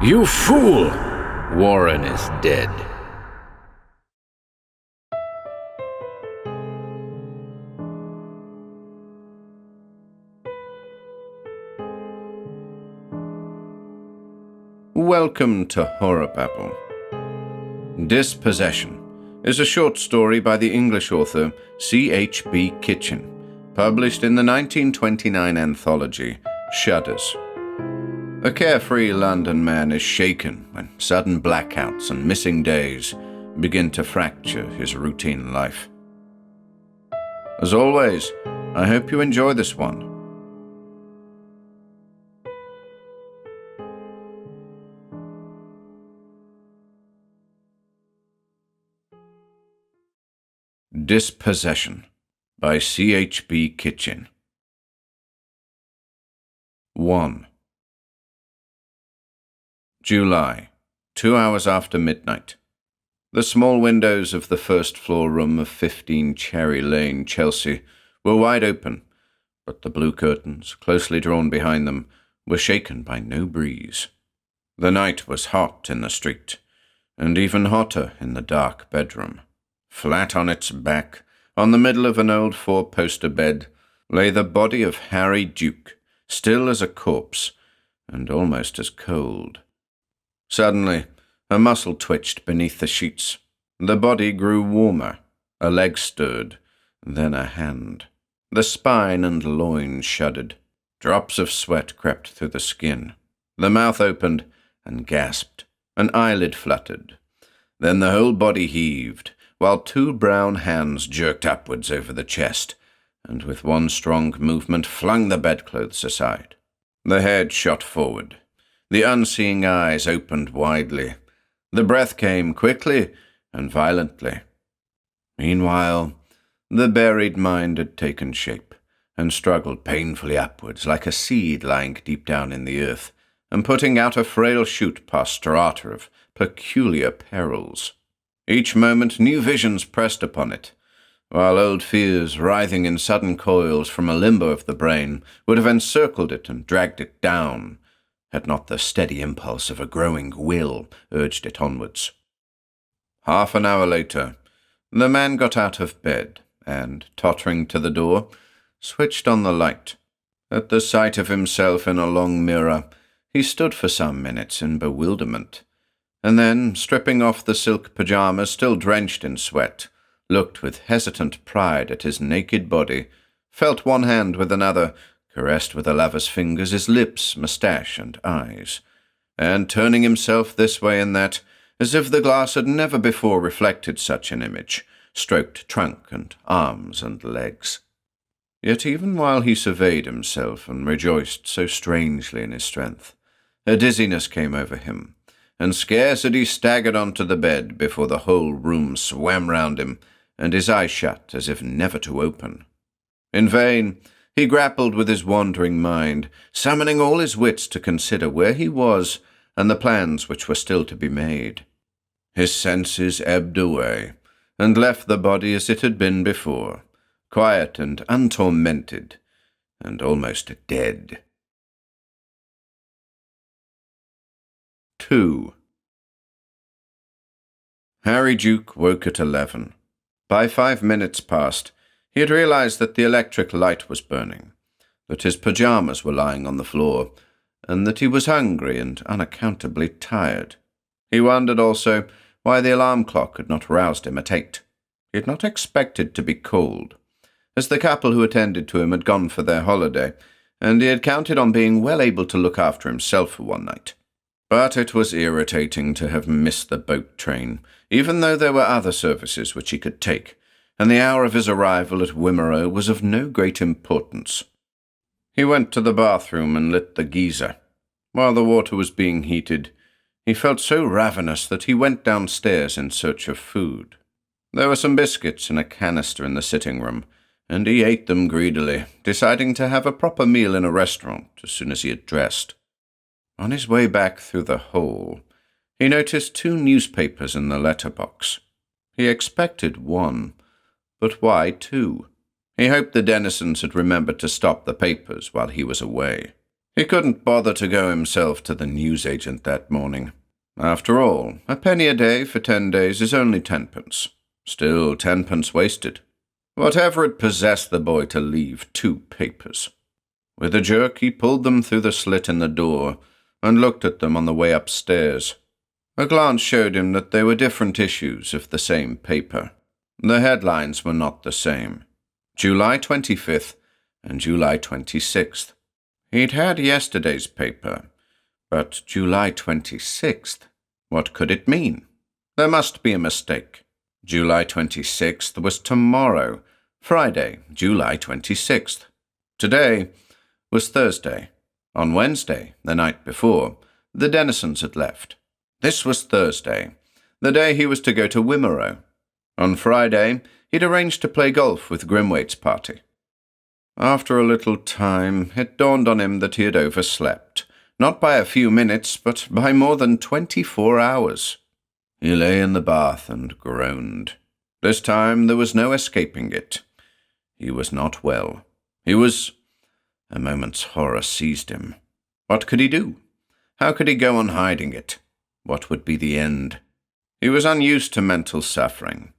You fool! Warren is dead. Welcome to HorrorBabble. Dispossession is a short story by the English author C.H.B. Kitchin, published in the 1929 anthology SHUDDERS. A carefree London man is shaken when sudden blackouts and missing days begin to fracture his routine life. As always, I hope you enjoy this one. Dispossession by C.H.B. Kitchin. 1. July, 2 hours after midnight. The small windows of the first-floor room of 15 Cherry Lane, Chelsea, were wide open, but the blue curtains, closely drawn behind them, were shaken by no breeze. The night was hot in the street, and even hotter in the dark bedroom. Flat on its back, on the middle of an old four-poster bed, lay the body of Harry Duke, still as a corpse, and almost as cold. Suddenly, a muscle twitched beneath the sheets. The body grew warmer. A leg stirred, then a hand. The spine and loins shuddered. Drops of sweat crept through the skin. The mouth opened and gasped. An eyelid fluttered. Then the whole body heaved, while two brown hands jerked upwards over the chest, and with one strong movement flung the bedclothes aside. The head shot forward. The unseeing eyes opened widely. The breath came quickly and violently. Meanwhile, the buried mind had taken shape and struggled painfully upwards like a seed lying deep down in the earth and putting out a frail shoot past strata of peculiar perils. Each moment new visions pressed upon it, while old fears, writhing in sudden coils from a limbo of the brain, would have encircled it and dragged it down, had not the steady impulse of a growing will urged it onwards. Half an hour later, the man got out of bed and, tottering to the door, switched on the light. At the sight of himself in a long mirror, he stood for some minutes in bewilderment, and then, stripping off the silk pyjamas still drenched in sweat, looked with hesitant pride at his naked body, felt one hand with another, caressed with a lover's fingers his lips, moustache, and eyes, and turning himself this way and that, as if the glass had never before reflected such an image, stroked trunk and arms and legs. Yet even while he surveyed himself and rejoiced so strangely in his strength, a dizziness came over him, and scarce had he staggered onto the bed before the whole room swam round him, and his eyes shut as if never to open. In vain he grappled with his wandering mind, summoning all his wits to consider where he was and the plans which were still to be made. His senses ebbed away, and left the body as it had been before, quiet and untormented, and almost dead. 2. Harry Duke woke at 11. By 5 minutes past, he had realized that the electric light was burning, that his pyjamas were lying on the floor, and that he was hungry and unaccountably tired. He wondered also why the alarm clock had not roused him at 8. He had not expected to be called, as the couple who attended to him had gone for their holiday, and he had counted on being well able to look after himself for one night. But it was irritating to have missed the boat train, even though there were other services which he could take, and the hour of his arrival at Wimereux was of no great importance. He went to the bathroom and lit the geyser. While the water was being heated, he felt so ravenous that he went downstairs in search of food. There were some biscuits in a canister in the sitting-room, and he ate them greedily, deciding to have a proper meal in a restaurant as soon as he had dressed. On his way back through the hall, he noticed 2 newspapers in the letterbox. He expected one, but why 2? He hoped the Denisons had remembered to stop the papers while he was away. He couldn't bother to go himself to the newsagent that morning. After all, a penny a day for 10 days is only 10p. Still 10p wasted. Whatever had possessed the boy to leave 2 papers? With a jerk, he pulled them through the slit in the door and looked at them on the way upstairs. A glance showed him that they were different issues of the same paper. The headlines were not the same. July 25th and July 26th. He'd had yesterday's paper, but July 26th? What could it mean? There must be a mistake. July 26th was tomorrow, Friday, July 26th. Today was Thursday. On Wednesday, the night before, the Denisons had left. This was Thursday, the day he was to go to Wimmera. On Friday, he'd arranged to play golf with Grimwaite's party. After a little time, it dawned on him that he had overslept, not by a few minutes, but by more than 24 hours. He lay in the bath and groaned. This time there was no escaping it. He was not well. A moment's horror seized him. What could he do? How could he go on hiding it? What would be the end? He was unused to mental suffering,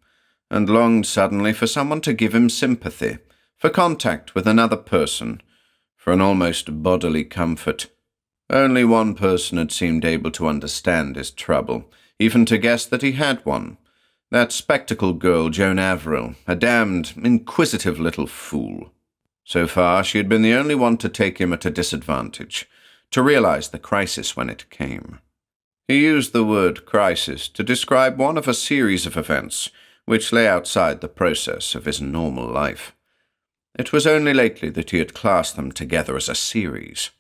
and longed suddenly for someone to give him sympathy, for contact with another person, for an almost bodily comfort. Only one person had seemed able to understand his trouble, even to guess that he had one. That spectacled girl, Joan Averill, a damned, inquisitive little fool. So far, she had been the only one to take him at a disadvantage, to realize the crisis when it came. He used the word crisis to describe one of a series of events which lay outside the process of his normal life. It was only lately that he had classed them together as a series.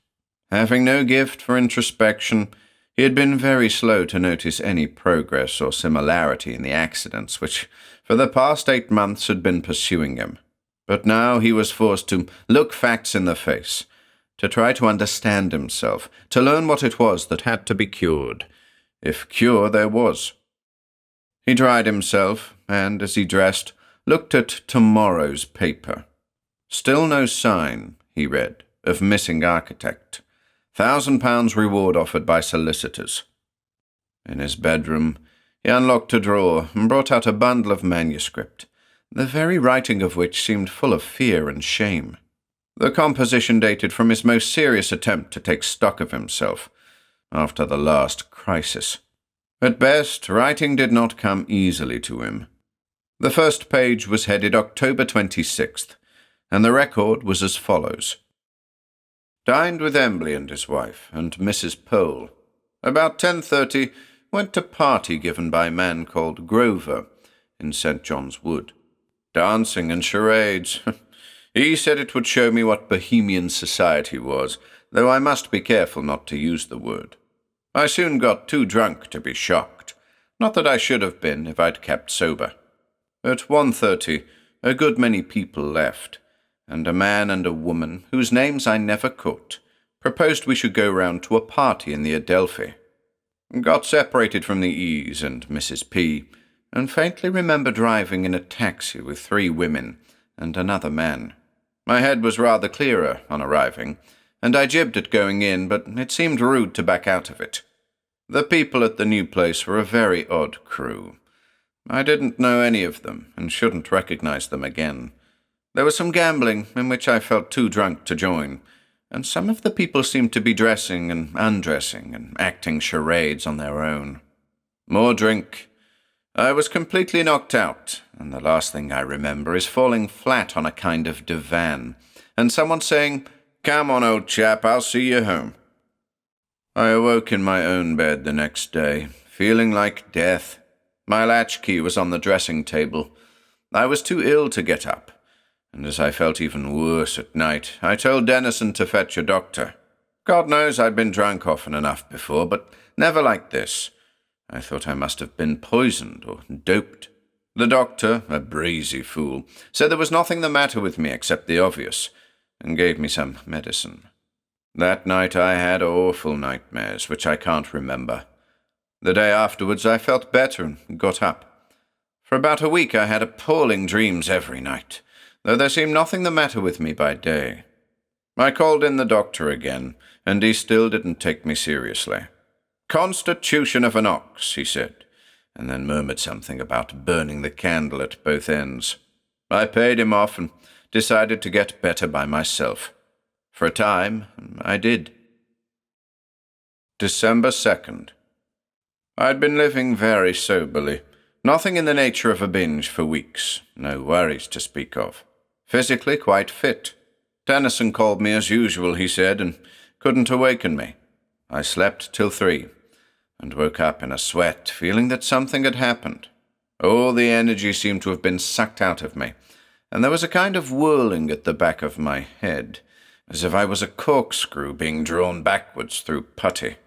Having no gift for introspection, he had been very slow to notice any progress or similarity in the accidents which, for the past 8 months, had been pursuing him. But now he was forced to look facts in the face, to try to understand himself, to learn what it was that had to be cured, if cure there was. He dried himself, and, as he dressed, looked at tomorrow's paper. Still no sign, he read, of missing architect. £1,000 reward offered by solicitors. In his bedroom, he unlocked a drawer and brought out a bundle of manuscript, the very writing of which seemed full of fear and shame. The composition dated from his most serious attempt to take stock of himself after the last crisis. At best, writing did not come easily to him. The first page was headed October 26th, and the record was as follows. Dined with Embley and his wife, and Mrs. Pole. About 10:30, went to party given by a man called Grover in St. John's Wood. Dancing and charades. He said it would show me what bohemian society was, though I must be careful not to use the word. I soon got too drunk to be shocked. Not that I should have been if I'd kept sober. At 1:30, a good many people left, and a man and a woman, whose names I never caught, proposed we should go round to a party in the Adelphi. Got separated from the E's and Mrs. P, and faintly remember driving in a taxi with 3 women and another man. My head was rather clearer on arriving, and I jibbed at going in, but it seemed rude to back out of it. The people at the new place were a very odd crew. I didn't know any of them, and shouldn't recognize them again. There was some gambling, in which I felt too drunk to join, and some of the people seemed to be dressing and undressing and acting charades on their own. More drink. I was completely knocked out, and the last thing I remember is falling flat on a kind of divan, and someone saying, "Come on, old chap, I'll see you home." I awoke in my own bed the next day, feeling like death. My latchkey was on the dressing table. I was too ill to get up, and as I felt even worse at night, I told Denison to fetch a doctor. God knows I'd been drunk often enough before, but never like this. I thought I must have been poisoned or doped. The doctor, a breezy fool, said there was nothing the matter with me except the obvious, and gave me some medicine. That night I had awful nightmares, which I can't remember. The day afterwards I felt better and got up. For about a week I had appalling dreams every night, though there seemed nothing the matter with me by day. I called in the doctor again, and he still didn't take me seriously. "Constitution of an ox," he said, and then murmured something about burning the candle at both ends. I paid him off and decided to get better by myself. For a time, I did. December 2nd. I'd been living very soberly. Nothing in the nature of a binge for weeks. No worries to speak of. Physically quite fit. Tennyson called me as usual, he said, and couldn't awaken me. I slept till 3, and woke up in a sweat, feeling that something had happened. All the energy seemed to have been sucked out of me, and there was a kind of whirling at the back of my head, as if I was a corkscrew being drawn backwards through putty.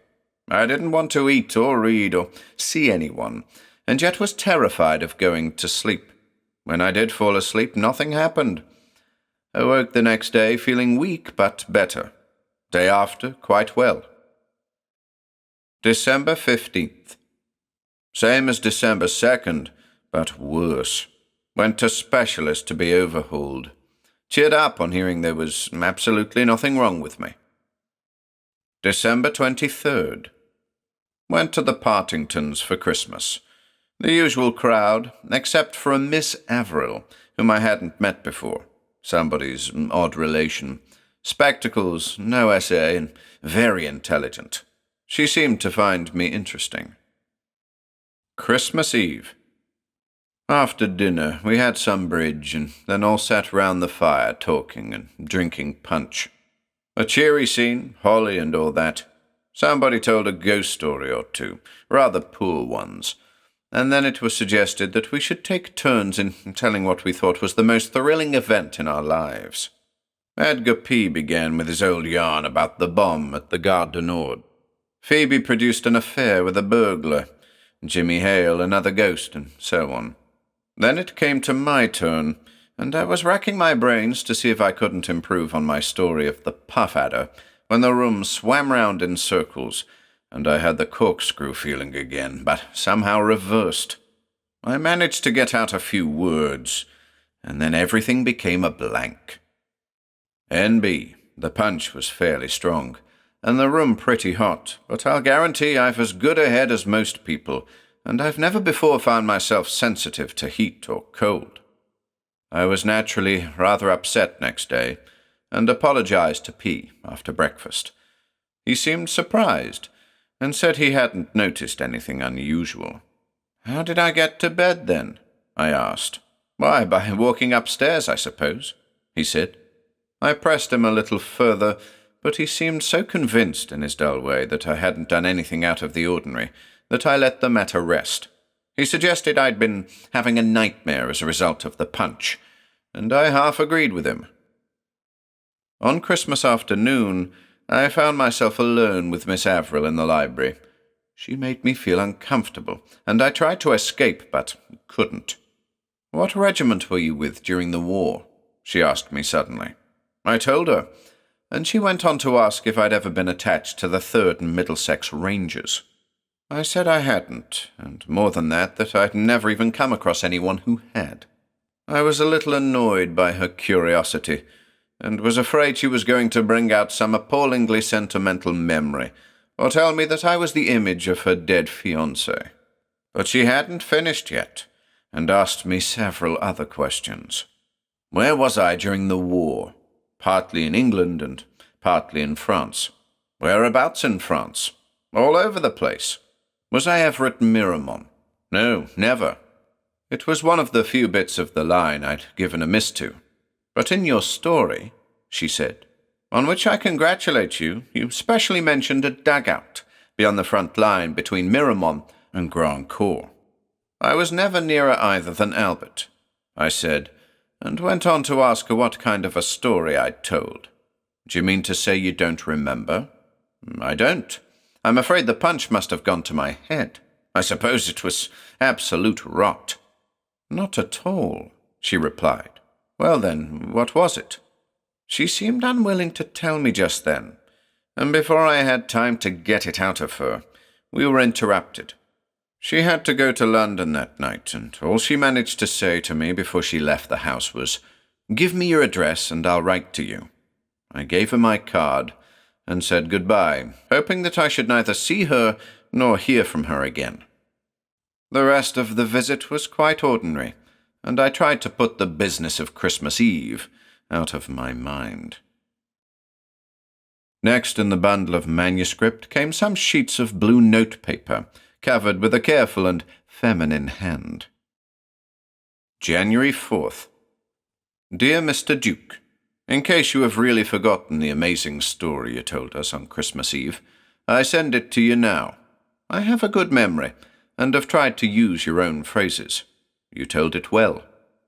I didn't want to eat or read or see anyone, and yet was terrified of going to sleep. When I did fall asleep, nothing happened. I woke the next day feeling weak but better. Day after, quite well. December 15th. Same as December 2nd, but worse. Went to specialist to be overhauled. Cheered up on hearing there was absolutely nothing wrong with me. December 23rd. Went to the Partingtons for Christmas. The usual crowd, except for a Miss Averill, whom I hadn't met before. Somebody's odd relation. Spectacles, no essay, and very intelligent. She seemed to find me interesting. Christmas Eve. After dinner, we had some bridge, and then all sat round the fire talking and drinking punch. A cheery scene, holly and all that. Somebody told a ghost story or two, rather poor ones, and then it was suggested that we should take turns in telling what we thought was the most thrilling event in our lives. Edgar P. began with his old yarn about the bomb at the Gare du Nord. Phoebe produced an affair with a burglar, Jimmy Hale another ghost, and so on. Then it came to my turn, and I was racking my brains to see if I couldn't improve on my story of the Puff Adder, when the room swam round in circles, and I had the corkscrew feeling again, but somehow reversed. I managed to get out a few words, and then everything became a blank. N.B. The punch was fairly strong, and the room pretty hot, but I'll guarantee I've as good a head as most people, and I've never before found myself sensitive to heat or cold. I was naturally rather upset next day, and apologized to P. after breakfast. He seemed surprised, and said he hadn't noticed anything unusual. "How did I get to bed, then?" I asked. "Why, by walking upstairs, I suppose," he said. I pressed him a little further, but he seemed so convinced in his dull way that I hadn't done anything out of the ordinary that I let the matter rest. He suggested I'd been having a nightmare as a result of the punch, and I half agreed with him. On Christmas afternoon, I found myself alone with Miss Averill in the library. She made me feel uncomfortable, and I tried to escape, but couldn't. "What regiment were you with during the war?" she asked me suddenly. I told her, and she went on to ask if I'd ever been attached to the 3rd Middlesex Rangers. I said I hadn't, and more than that I'd never even come across anyone who had. I was a little annoyed by her curiosity, and was afraid she was going to bring out some appallingly sentimental memory, or tell me that I was the image of her dead fiancé. But she hadn't finished yet, and asked me several other questions. Where was I during the war? Partly in England and partly in France. Whereabouts in France? All over the place. Was I ever at Miramont? No, never. It was one of the few bits of the line I'd given a miss to. But in your story, she said, on which I congratulate you, you specially mentioned a dugout beyond the front line between Miramont and Grandcourt. I was never nearer either than Albert, I said, and went on to ask her what kind of a story I'd told. Do you mean to say you don't remember? I don't. I'm afraid the punch must have gone to my head. I suppose it was absolute rot. Not at all, she replied. Well then, what was it? She seemed unwilling to tell me just then, and before I had time to get it out of her, we were interrupted. She had to go to London that night, and all she managed to say to me before she left the house was, "Give me your address and I'll write to you." I gave her my card and said goodbye, hoping that I should neither see her nor hear from her again. The rest of the visit was quite ordinary, and I tried to put the business of Christmas Eve out of my mind. Next in the bundle of manuscript came some sheets of blue notepaper, covered with a careful and feminine hand. January 4th. Dear Mr. Duke, in case you have really forgotten the amazing story you told us on Christmas Eve, I send it to you now. I have a good memory, and have tried to use your own phrases. You told it well.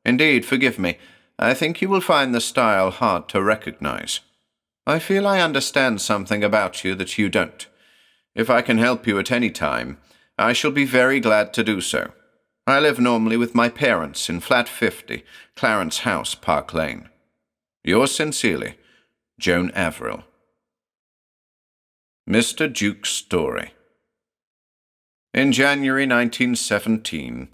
Indeed, forgive me, I think you will find the style hard to recognize. I feel I understand something about you that you don't. If I can help you at any time, I shall be very glad to do so. I live normally with my parents in flat 50, Clarence House, Park Lane. Yours sincerely, Joan Averill. Mr. Duke's Story. In January 1917,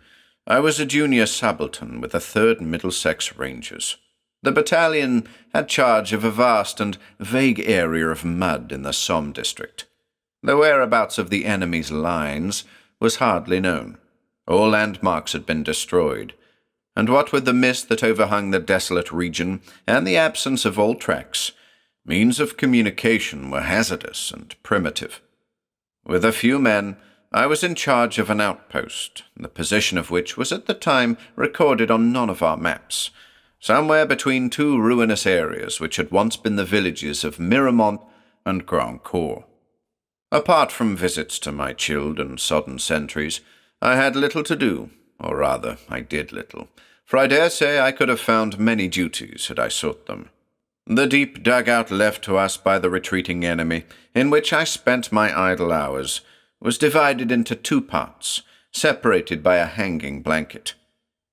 I was a junior subaltern with the 3rd Middlesex Rangers. The battalion had charge of a vast and vague area of mud in the Somme district. The whereabouts of the enemy's lines was hardly known. All landmarks had been destroyed, and what with the mist that overhung the desolate region and the absence of all tracks, means of communication were hazardous and primitive. With a few men, I was in charge of an outpost, the position of which was at the time recorded on none of our maps, somewhere between 2 ruinous areas which had once been the villages of Miramont and Grandcourt. Apart from visits to my chilled and sodden sentries, I had little to do, or rather, I did little, for I dare say I could have found many duties had I sought them. The deep dugout left to us by the retreating enemy, in which I spent my idle hours, was divided into 2 parts, separated by a hanging blanket.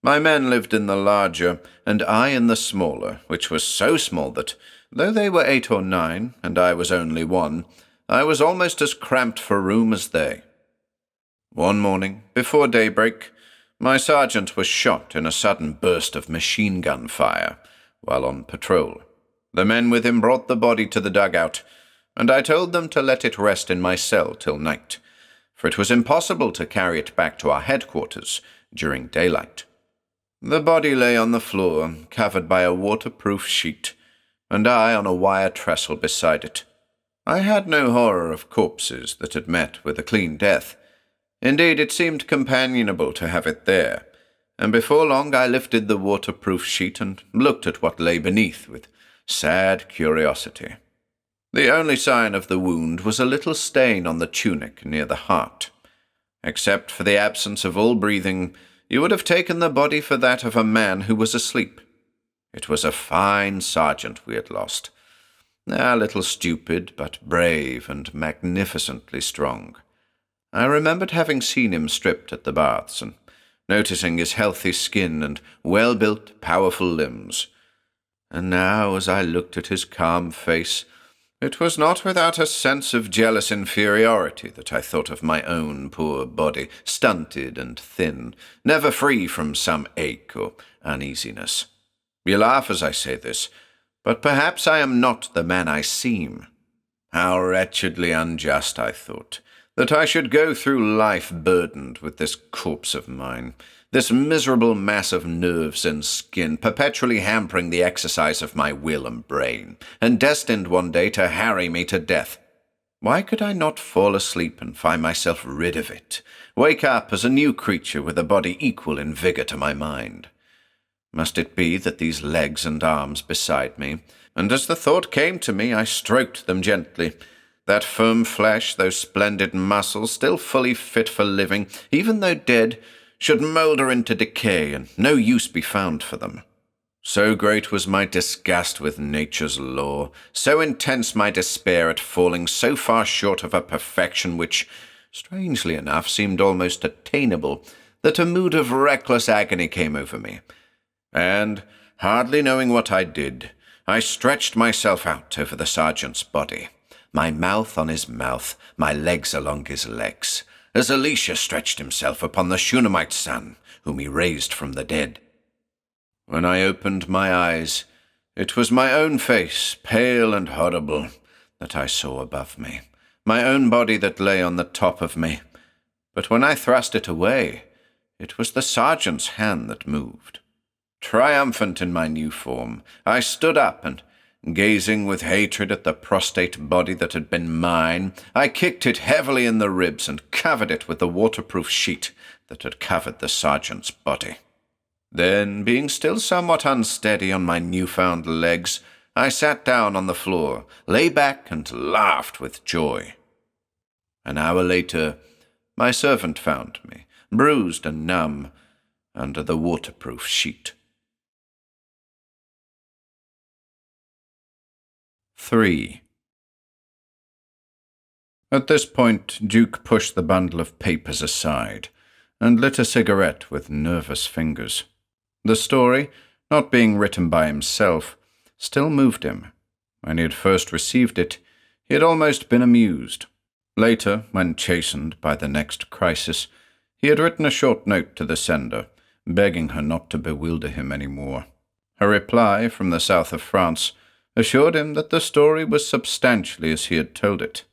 My men lived in the larger, and I in the smaller, which was so small that, though they were 8 or 9, and I was only 1, I was almost as cramped for room as they. One morning, before daybreak, my sergeant was shot in a sudden burst of machine-gun fire while on patrol. The men with him brought the body to the dugout, and I told them to let it rest in my cell till night, for it was impossible to carry it back to our headquarters during daylight. The body lay on the floor, covered by a waterproof sheet, and I on a wire trestle beside it. I had no horror of corpses that had met with a clean death. Indeed, it seemed companionable to have it there, and before long I lifted the waterproof sheet and looked at what lay beneath with sad curiosity. The only sign of the wound was a little stain on the tunic near the heart. Except for the absence of all breathing, you would have taken the body for that of a man who was asleep. It was a fine sergeant we had lost. A little stupid, but brave and magnificently strong. I remembered having seen him stripped at the baths, and noticing his healthy skin and well-built, powerful limbs. And now, as I looked at his calm face, it was not without a sense of jealous inferiority that I thought of my own poor body, stunted and thin, never free from some ache or uneasiness. You laugh as I say this, but perhaps I am not the man I seem. How wretchedly unjust, I thought, that I should go through life burdened with this corpse of mine, this miserable mass of nerves and skin, perpetually hampering the exercise of my will and brain, and destined one day to harry me to death. Why could I not fall asleep and find myself rid of it, wake up as a new creature with a body equal in vigor to my mind? Must it be that these legs and arms beside me, and as the thought came to me, I stroked them gently, that firm flesh, those splendid muscles, still fully fit for living, even though dead, should moulder into decay, and no use be found for them. So great was my disgust with nature's law, so intense my despair at falling so far short of a perfection which, strangely enough, seemed almost attainable, that a mood of reckless agony came over me, and, hardly knowing what I did, I stretched myself out over the sergeant's body, my mouth on his mouth, my legs along his legs, as Elisha stretched himself upon the Shunammite son, whom he raised from the dead. When I opened my eyes, It was my own face, pale and horrible, that I saw above me, my own body that lay on the top of me. But when I thrust it away, it was the sergeant's hand that moved. Triumphant in my new form, I stood up and, gazing with hatred at the prostrate body that had been mine, I kicked it heavily in the ribs and covered it with the waterproof sheet that had covered the sergeant's body. Then, being still somewhat unsteady on my newfound legs, I sat down on the floor, lay back, and laughed with joy. An hour later, my servant found me, bruised and numb, under the waterproof sheet. 3. At this point, Duke pushed the bundle of papers aside and lit a cigarette with nervous fingers. The story, not being written by himself, still moved him. When he had first received it, he had almost been amused. Later, when chastened by the next crisis, he had written a short note to the sender, begging her not to bewilder him any more. Her reply, from the south of France, assured him that the story was substantially as he had told it.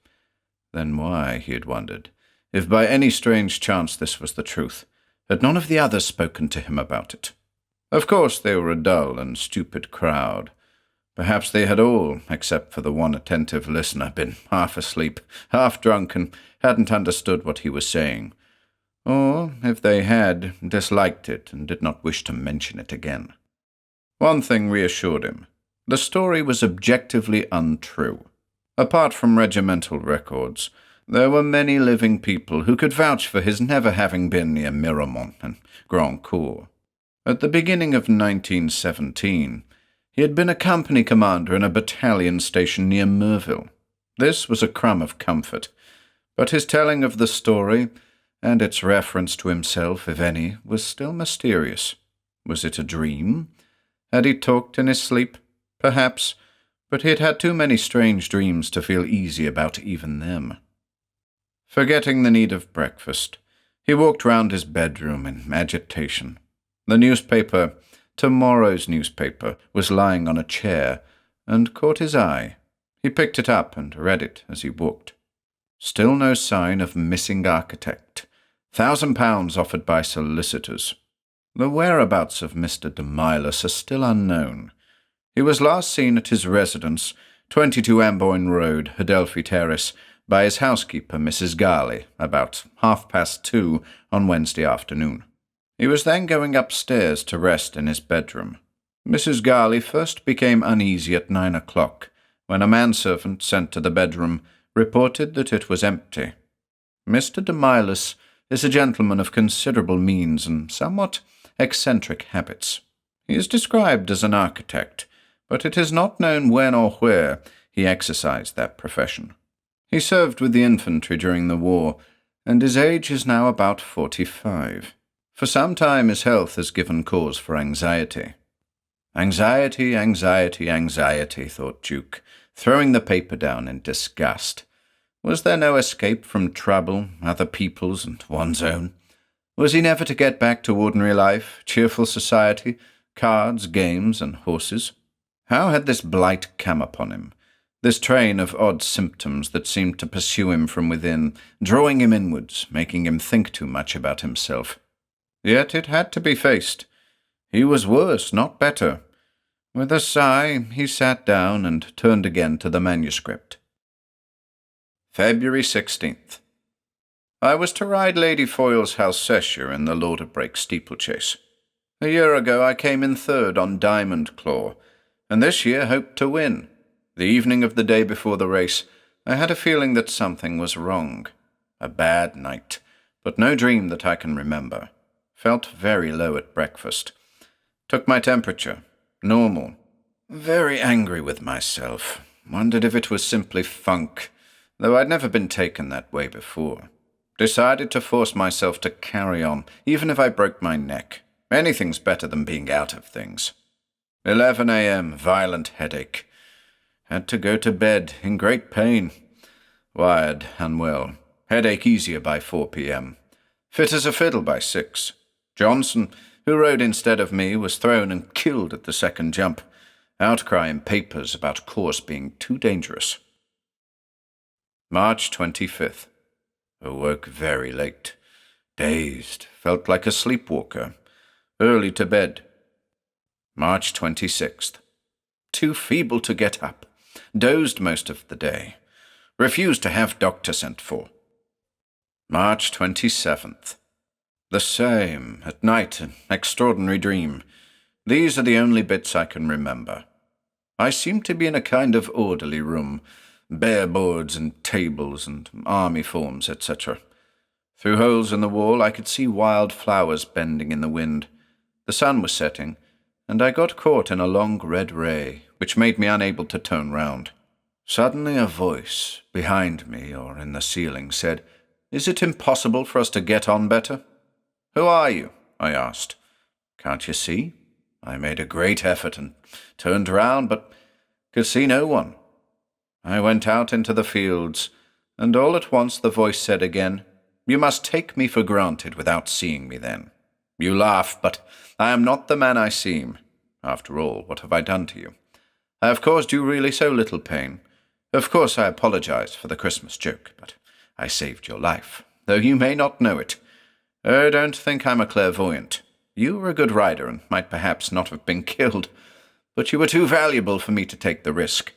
Then why, he had wondered, if by any strange chance this was the truth, had none of the others spoken to him about it? Of course they were a dull and stupid crowd. Perhaps they had all, except for the one attentive listener, been half asleep, half drunk, and hadn't understood what he was saying. Or, if they had, disliked it and did not wish to mention it again. One thing reassured him. The story was objectively untrue. Apart from regimental records, there were many living people who could vouch for his never having been near Miramont and Grandcourt. At the beginning of 1917, he had been a company commander in a battalion stationed near Merville. This was a crumb of comfort, but his telling of the story, and its reference to himself, if any, was still mysterious. Was it a dream? Had he talked in his sleep? Perhaps, but he had had too many strange dreams to feel easy about even them. Forgetting the need of breakfast, he walked round his bedroom in agitation. The newspaper, tomorrow's newspaper, was lying on a chair, and caught his eye. He picked it up and read it as he walked. Still no sign of missing architect. £1,000 offered by solicitors. The whereabouts of Mr. de Milas are still unknown. He was last seen at his residence, 22 Amboyne Road, Adelphi Terrace, by his housekeeper, Mrs. Garley, about 2:30 on Wednesday afternoon. He was then going upstairs to rest in his bedroom. Mrs. Garley first became uneasy at 9 o'clock, when a manservant sent to the bedroom reported that it was empty. Mr. de Milas is a gentleman of considerable means and somewhat eccentric habits. He is described as an architect, but it is not known when or where he exercised that profession. He served with the infantry during the war, and his age is now about 45. For some time his health has given cause for anxiety. Anxiety, anxiety, anxiety, thought Duke, throwing the paper down in disgust. Was there no escape from trouble, other people's and one's own? Was he never to get back to ordinary life, cheerful society, cards, games, and horses? How had this blight come upon him? This train of odd symptoms that seemed to pursue him from within, drawing him inwards, making him think too much about himself. Yet it had to be faced. He was worse, not better. With a sigh, he sat down and turned again to the manuscript. February 16th. I was to ride Lady Foyle's Halcessia in the Lauderbrake steeplechase. A year ago I came in third on Diamond Claw, and this year hoped to win. The evening of the day before the race, I had a feeling that something was wrong. A bad night, but no dream that I can remember. Felt very low at breakfast. Took my temperature. Normal. Very angry with myself. Wondered if it was simply funk, though I'd never been taken that way before. Decided to force myself to carry on, even if I broke my neck. Anything's better than being out of things. 11 a.m., violent headache. Had to go to bed, in great pain. Wired, unwell. Headache easier by 4 p.m. Fit as a fiddle by 6. Johnson, who rode instead of me, was thrown and killed at the second jump, Outcry in papers about course being too dangerous. March 25th. Awoke very late. Dazed, felt like a sleepwalker. Early to bed. March 26th. Too feeble to get up. Dozed most of the day. Refused to have doctor sent for. March 27th. The same. At night, an extraordinary dream. These are the only bits I can remember. I seem to be in a kind of orderly room. Bare boards and tables and army forms, etc. Through holes in the wall I could see wild flowers bending in the wind. The sun was setting, and I got caught in a long red ray, which made me unable to turn round. Suddenly a voice, behind me or in the ceiling, said, "Is it impossible for us to get on better?" "Who are you?" I asked. "Can't you see?" I made a great effort and turned round, but could see no one. I went out into the fields, and all at once the voice said again, "You must take me for granted without seeing me then. You laugh, but I am not the man I seem. After all, what have I done to you? I have caused you really so little pain. Of course I apologize for the Christmas joke, but I saved your life, though you may not know it. Oh, don't think I'm a clairvoyant. You were a good rider and might perhaps not have been killed, but you were too valuable for me to take the risk."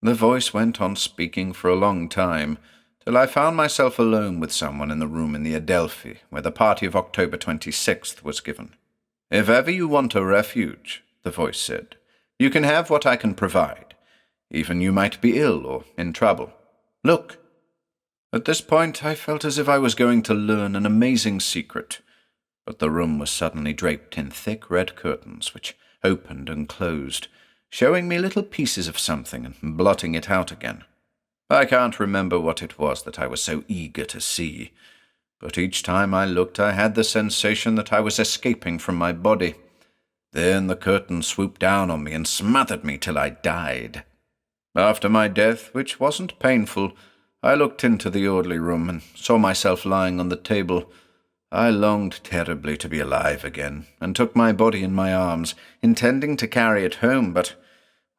The voice went on speaking for a long time, till I found myself alone with someone in the room in the Adelphi, where the party of October 26th was given. "If ever you want a refuge," the voice said, "you can have what I can provide. Even you might be ill or in trouble. Look." At this point I felt as if I was going to learn an amazing secret, but the room was suddenly draped in thick red curtains, which opened and closed, showing me little pieces of something and blotting it out again. I can't remember what it was that I was so eager to see, but each time I looked I had the sensation that I was escaping from my body. Then the curtain swooped down on me and smothered me till I died. After my death, which wasn't painful, I looked into the orderly room and saw myself lying on the table. I longed terribly to be alive again, and took my body in my arms, intending to carry it home, but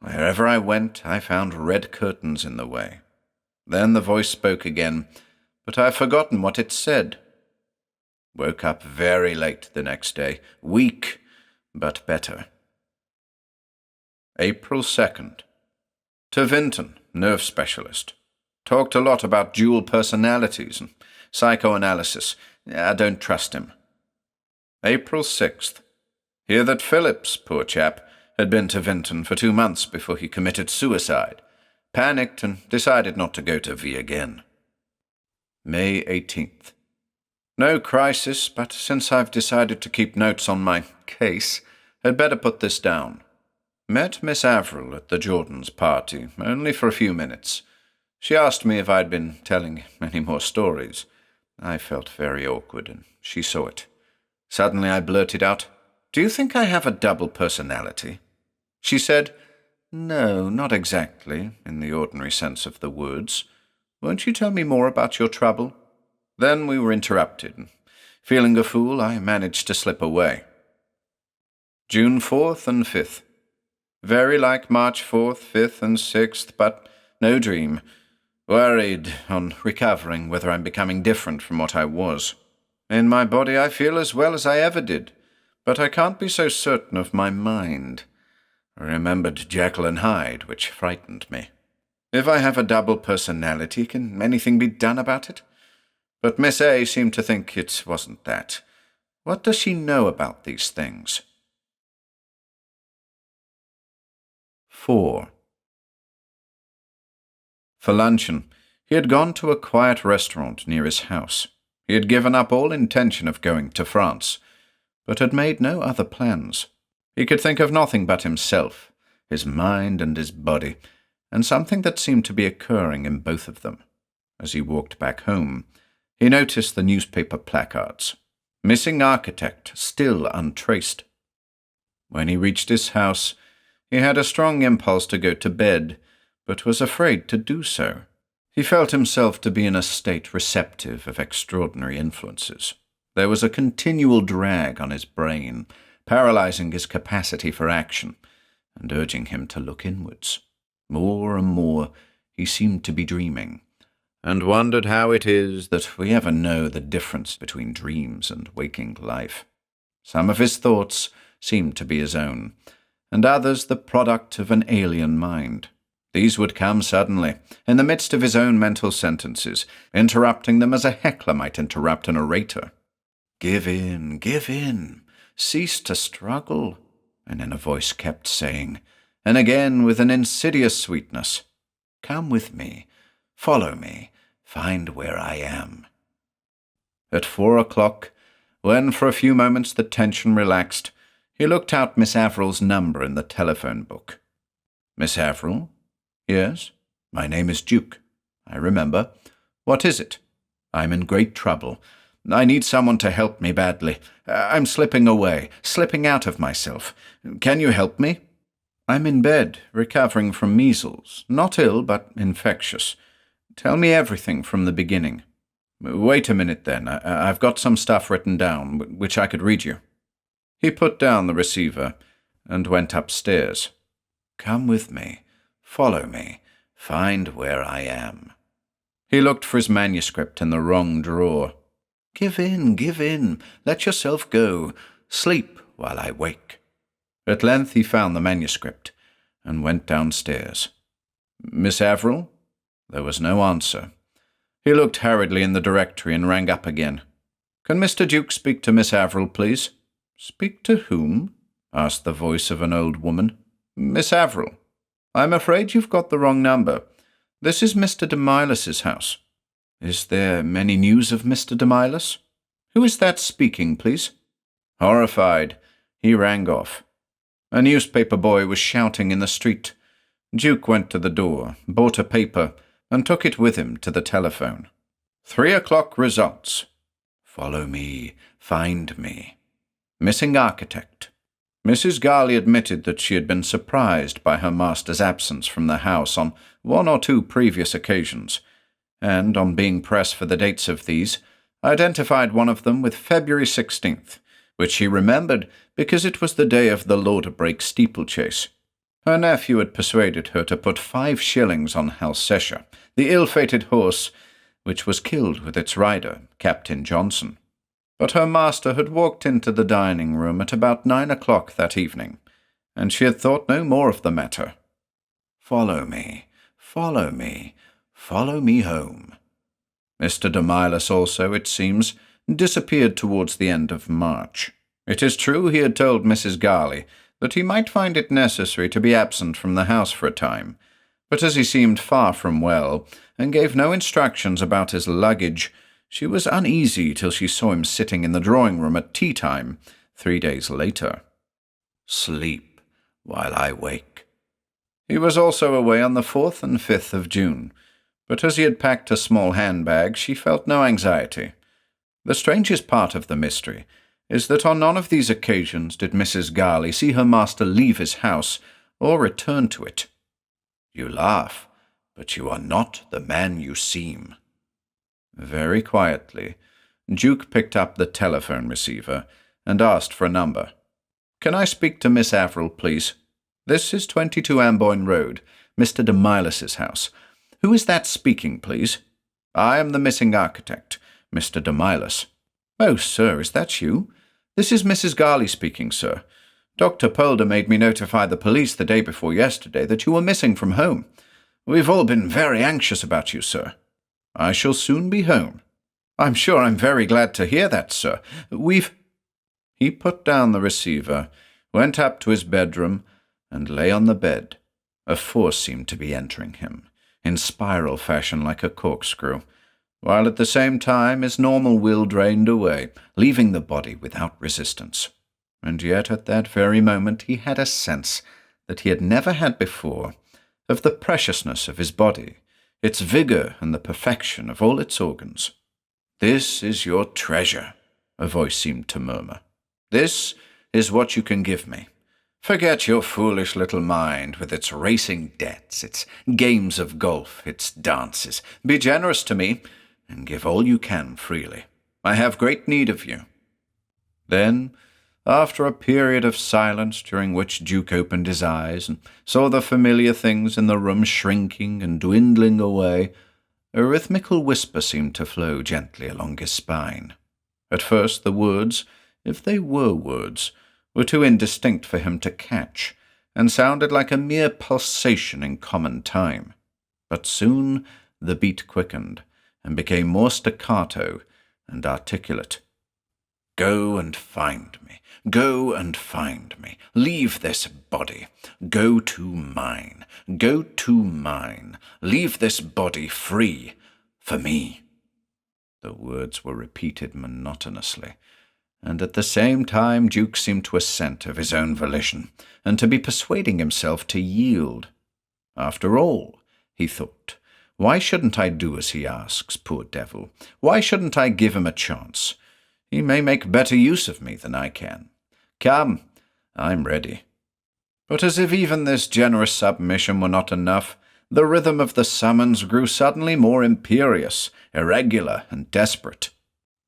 wherever I went I found red curtains in the way. Then the voice spoke again, but I have forgotten what it said. Woke up very late the next day, weak, but better. April 2nd. To Vinton, nerve specialist. Talked a lot about dual personalities and psychoanalysis. I don't trust him. April 6th. Hear that Phillips, poor chap, had been to Vinton for 2 months before he committed suicide. Panicked and decided not to go to V again. May 18th. No crisis, but since I've decided to keep notes on my case, had better put this down. Met Miss Averill at the Jordans' party, only for a few minutes. She asked me if I'd been telling any more stories. I felt very awkward, and she saw it. Suddenly I blurted out, "Do you think I have a double personality?" She said, "No, not exactly, in the ordinary sense of the words. Won't you tell me more about your trouble?" Then we were interrupted, and feeling a fool, I managed to slip away. June 4th and 5th. Very like March 4th, 5th, and 6th, but no dream. Worried, on recovering, whether I'm becoming different from what I was. In my body I feel as well as I ever did, but I can't be so certain of my mind. I remembered Jekyll and Hyde, which frightened me. If I have a double personality, can anything be done about it? But Miss A seemed to think it wasn't that. What does she know about these things? 4. For luncheon, he had gone to a quiet restaurant near his house. He had given up all intention of going to France, but had made no other plans. He could think of nothing but himself, his mind and his body, and something that seemed to be occurring in both of them. As he walked back home, he noticed the newspaper placards. Missing architect, still untraced. When he reached his house, he had a strong impulse to go to bed, but was afraid to do so. He felt himself to be in a state receptive of extraordinary influences. There was a continual drag on his brain, paralyzing his capacity for action. and urging him to look inwards. More and more he seemed to be dreaming, and wondered how it is that we ever know the difference between dreams and waking life. Some of his thoughts seemed to be his own, and others the product of an alien mind. These would come suddenly, in the midst of his own mental sentences, interrupting them as a heckler might interrupt an orator. Give in, cease to struggle," an inner voice kept saying, and again with an insidious sweetness, "Come with me, follow me, find where I am." At 4:00, when for a few moments the tension relaxed, he looked out Miss Averill's number in the telephone book. "Miss Averill? Yes, my name is Duke. I remember. What is it? I'm in great trouble. I need someone to help me badly. I'm slipping away, slipping out of myself. Can you help me? I'm in bed, recovering from measles. Not ill, but infectious. Tell me everything from the beginning. Wait a minute, then. I've got some stuff written down, which I could read you." He put down the receiver and went upstairs. "Come with me, follow me, find where I am." He looked for his manuscript in the wrong drawer. Give in, let yourself go, sleep while I wake." At length he found the manuscript, and went downstairs. "Miss Averill?" There was no answer. He looked hurriedly in the directory and rang up again. "Can Mr. Duke speak to Miss Averill, please?" "Speak to whom?" asked the voice of an old woman. "Miss Averill. I'm afraid you've got the wrong number. This is Mr. de Milas's house." "Is there many news of Mr. de Milas?" "Who is that speaking, please?" Horrified, he rang off. A newspaper boy was shouting in the street. Duke went to the door, bought a paper, and took it with him to the telephone. 3:00 results. Follow me, find me. Missing architect. Mrs. Garley admitted that she had been surprised by her master's absence from the house on 1 or 2 previous occasions, and, on being pressed for the dates of these, identified one of them with February 16th, which she remembered because it was the day of the Lauderbrake steeplechase. Her nephew had persuaded her to put 5 shillings on Halsesha, the ill-fated horse, which was killed with its rider, Captain Johnson. But her master had walked into the dining-room at about 9:00 that evening, and she had thought no more of the matter. Follow me, follow me, follow me home. Mr. de Milas also, it seems, disappeared towards the end of March. It is true he had told Mrs. Garley that he might find it necessary to be absent from the house for a time, but as he seemed far from well, and gave no instructions about his luggage, she was uneasy till she saw him sitting in the drawing-room at tea-time 3 days later. Sleep while I wake. He was also away on the 4th and 5th of June, but as he had packed a small handbag, she felt no anxiety. The strangest part of the mystery is that on none of these occasions did Mrs. Garley see her master leave his house or return to it. You laugh, but you are not the man you seem. Very quietly, Duke picked up the telephone receiver and asked for a number. Can I speak to Miss Averill, please? This is 22 Amboyne Road, Mr. de Milas's house. Who is that speaking, please? I am the missing architect, Mr. de Milas. Oh, sir, is that you? This is Mrs. Garley speaking, sir. Dr. Polder made me notify the police the day before yesterday that you were missing from home. We've all been very anxious about you, sir. I shall soon be home. I'm sure I'm very glad to hear that, sir. He put down the receiver, went up to his bedroom, and lay on the bed. A force seemed to be entering him, in spiral fashion like a corkscrew, while at the same time his normal will drained away, leaving the body without resistance. And yet at that very moment he had a sense that he had never had before of the preciousness of his body, its vigor and the perfection of all its organs. This is your treasure, a voice seemed to murmur. This is what you can give me. Forget your foolish little mind with its racing debts, its games of golf, its dances. Be generous to me, and give all you can freely. I have great need of you. Then, After a period of silence during which Duke opened his eyes and saw the familiar things in the room shrinking and dwindling away, a rhythmical whisper seemed to flow gently along his spine. At first the words, if they were words, were too indistinct for him to catch, and sounded like a mere pulsation in common time. But soon the beat quickened, and became more staccato and articulate. "Go and find me. Go and find me. Leave this body. Go to mine. Go to mine. Leave this body free for me." The words were repeated monotonously, and at the same time Duke seemed to assent of his own volition, and to be persuading himself to yield. After all, he thought, why shouldn't I do as he asks, poor devil? Why shouldn't I give him a chance? He may make better use of me than I can. Come, I'm ready. But as if even this generous submission were not enough, the rhythm of the summons grew suddenly more imperious, irregular, and desperate.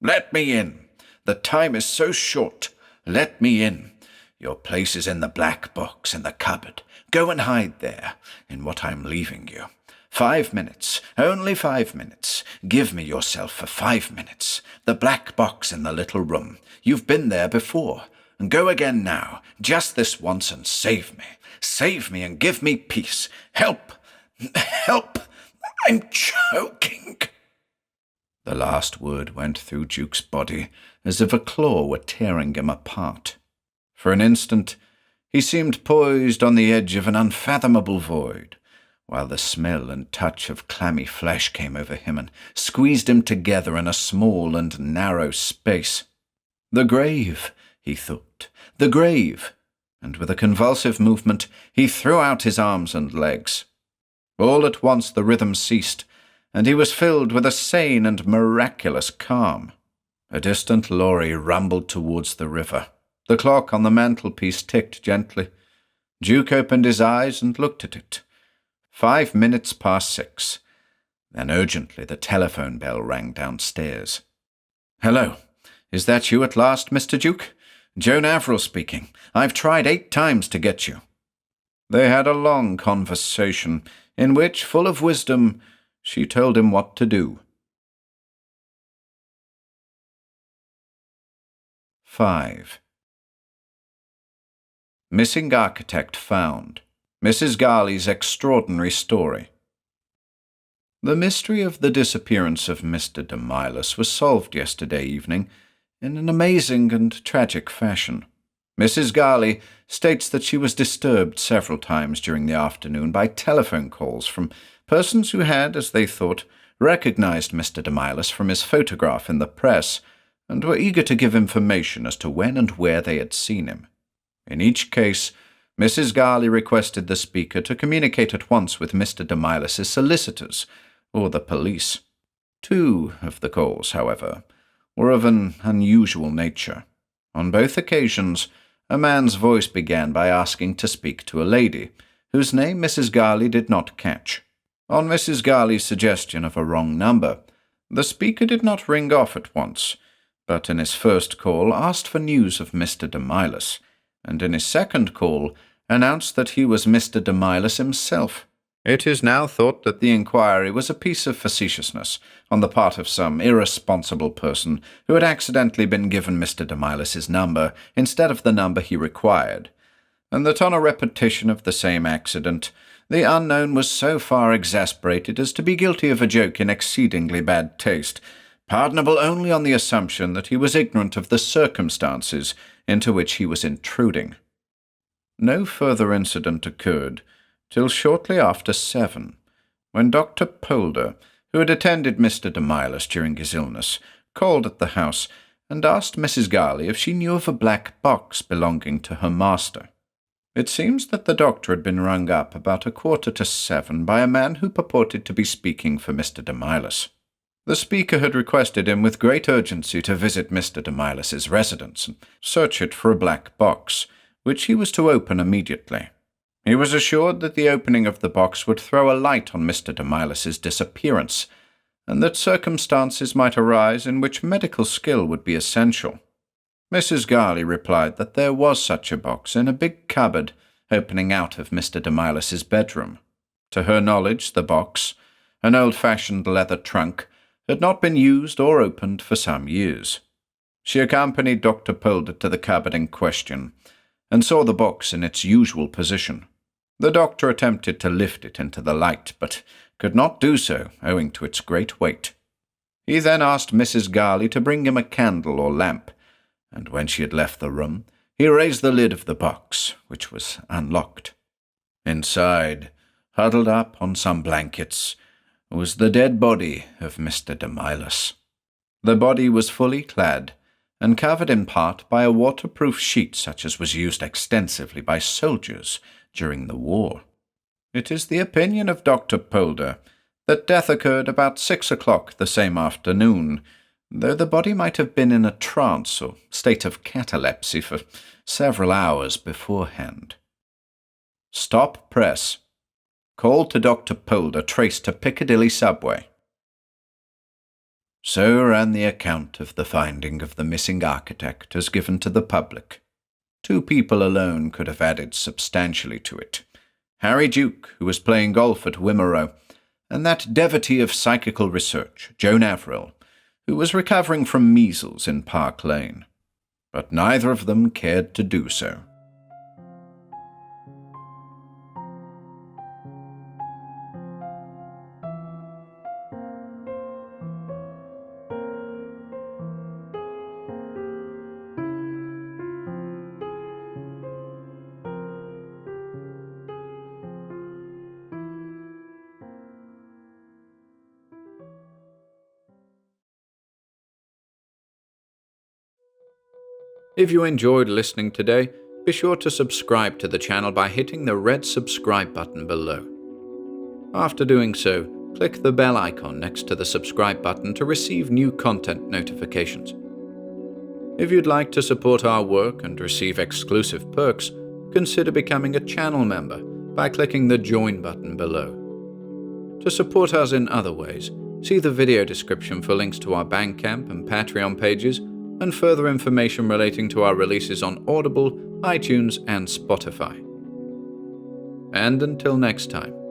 "Let me in. The time is so short. Let me in. Your place is in the black box in the cupboard. Go and hide there, in what I'm leaving you. 5 minutes, only 5 minutes. Give me yourself for 5 minutes. The black box in the little room. You've been there before. And go again now, just this once, and save me. Save me and give me peace. Help! Help! I'm choking!" The last word went through Duke's body as if a claw were tearing him apart. For an instant, he seemed poised on the edge of an unfathomable void, while the smell and touch of clammy flesh came over him and squeezed him together in a small and narrow space. "The grave," he thought, "the grave," and with a convulsive movement he threw out his arms and legs. All at once the rhythm ceased, and he was filled with a sane and miraculous calm. A distant lorry rumbled towards the river. The clock on the mantelpiece ticked gently. Duke opened his eyes and looked at it. 5 minutes past 6. Then urgently the telephone bell rang downstairs. "Hello. Is that you at last, Mr. Duke? Joan Averill speaking. I've tried 8 times to get you." They had a long conversation, in which, full of wisdom, she told him what to do. 5. Missing Architect Found. Mrs. Garley's Extraordinary Story. The mystery of the disappearance of Mr. de Milas was solved yesterday evening in an amazing and tragic fashion. Mrs. Garley states that she was disturbed several times during the afternoon by telephone calls from persons who had, as they thought, recognized Mr. de Milas from his photograph in the press, and were eager to give information as to when and where they had seen him. In each case, Mrs. Garley requested the speaker to communicate at once with Mr. de Milas's solicitors, or the police. 2 of the calls, however, were of an unusual nature. On both occasions, a man's voice began by asking to speak to a lady, whose name Mrs. Garley did not catch. On Mrs. Garley's suggestion of a wrong number, the speaker did not ring off at once, but in his first call asked for news of Mr. de Milas, and in his second call announced that he was Mr. de Milas himself. It is now thought that the inquiry was a piece of facetiousness on the part of some irresponsible person who had accidentally been given Mr. de Milas's number instead of the number he required, and that on a repetition of the same accident, the unknown was so far exasperated as to be guilty of a joke in exceedingly bad taste, pardonable only on the assumption that he was ignorant of the circumstances into which he was intruding. No further incident occurred till shortly after 7, when Dr. Polder, who had attended Mr. de Milas during his illness, called at the house and asked Mrs. Garley if she knew of a black box belonging to her master. It seems that the doctor had been rung up about 6:45 by a man who purported to be speaking for Mr. de Milas. The speaker had requested him with great urgency to visit Mr. de Milas's residence and search it for a black box, which he was to open immediately. He was assured that the opening of the box would throw a light on Mr. de Milas's disappearance, and that circumstances might arise in which medical skill would be essential. Mrs. Garley replied that there was such a box in a big cupboard opening out of Mr. Demiles's bedroom. To her knowledge, the box, an old-fashioned leather trunk, had not been used or opened for some years. She accompanied Dr. Polder to the cupboard in question and saw the box in its usual position. The doctor attempted to lift it into the light, but could not do so owing to its great weight. He then asked Mrs. Garley to bring him a candle or lamp, and when she had left the room, he raised the lid of the box, which was unlocked. Inside, huddled up on some blankets, was the dead body of Mr. Demiles. The body was fully clad and covered in part by a waterproof sheet such as was used extensively by soldiers during the war. It is the opinion of Dr. Polder that death occurred about 6 o'clock the same afternoon, though the body might have been in a trance or state of catalepsy for several hours beforehand. Stop press. Call to Dr. Polder traced to Piccadilly subway. So ran the account of the finding of the missing architect as given to the public. 2 people alone could have added substantially to it. Harry Duke, who was playing golf at Wimereux, and that devotee of psychical research, Joan Averill, who was recovering from measles in Park Lane. But neither of them cared to do so. If you enjoyed listening today, be sure to subscribe to the channel by hitting the red subscribe button below. After doing so, click the bell icon next to the subscribe button to receive new content notifications. If you'd like to support our work and receive exclusive perks, consider becoming a channel member by clicking the join button below. To support us in other ways, see the video description for links to our Bandcamp and Patreon pages, and further information relating to our releases on Audible, iTunes, and Spotify. And until next time.